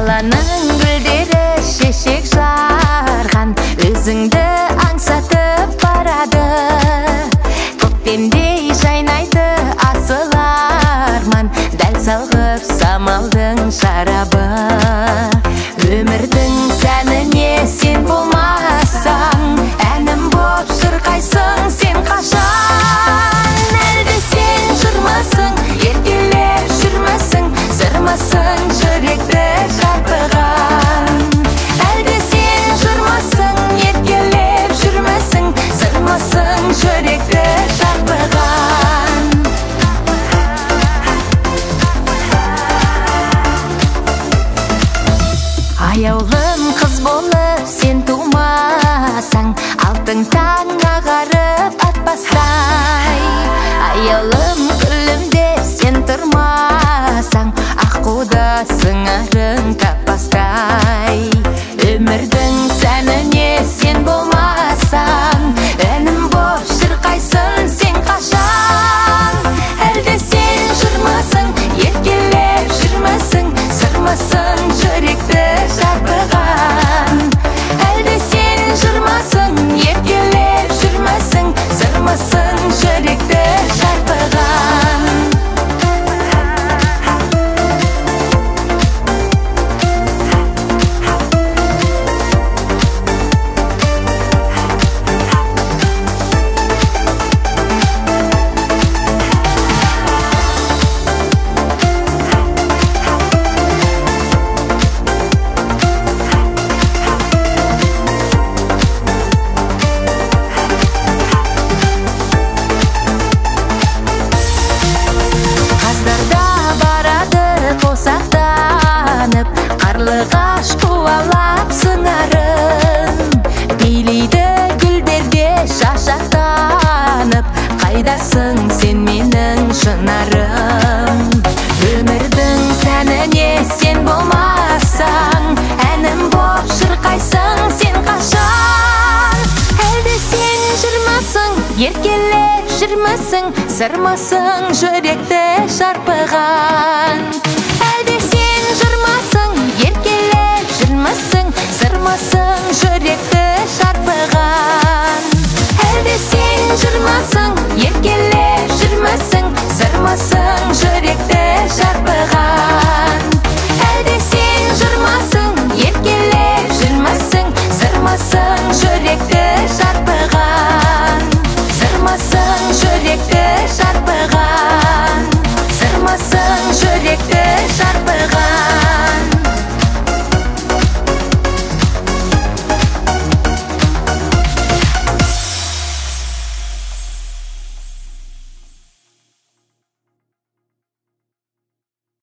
Даланың гүлдері шешек жарған, өзіңді аңсатып барады. Көктемдей жайнайды асыл арман, дәл салғып самалдың шарабы. Өмірдің сәніне сен болмасаң, әнім боп шырқайсың сен қашан. Әлде сен жырмасың, еркелеп жүрмісің, сырмасың жүректі шарпыған. Әлде сен жырмасың, еркелеп жүрмісің, сырмасың жүректі шарпыған. Аяулым қыз болып сен тумасаң, алтын таң ағарып атпастай. Аяулым күлімде сен тұрмасаң, аққуда сыңарың таппастай. Өмірдің сәніне сен болмасаң, әнім боп шырқайсың сен қашан. Әлде сен жырмасың, еркелеп жүрмісің, сырмасың жүректі шарпыған. Әлде сен жырмасың, еркелеп жүрмісің, сырмасың жүректі шарпыған. Қарлығаш қуалап сыңарын, билейді гүлдерде шашақтанып. Қайдасың сен менің шынарым? Өмірдің сәніне сен болмасаң, әнім боп шырқайсың сен қашан. Әлде сен жырмасың, еркелеп жүрмісің, сырмасың жүректі шарпыған. Әлде сен жырмасың, еркелеп жүрмісің, сырмасың жүректі шарпыған. Әлде сен жырмасың, еркелеп жүрмісің, сырмасың жүректі шарпыған. Әлде сен жырмасың, еркелеп жүрмісің, сырмасың жүректі шарпыған. Сырмасың жүректі шарпыған, сырмасың жүректі шарпыған.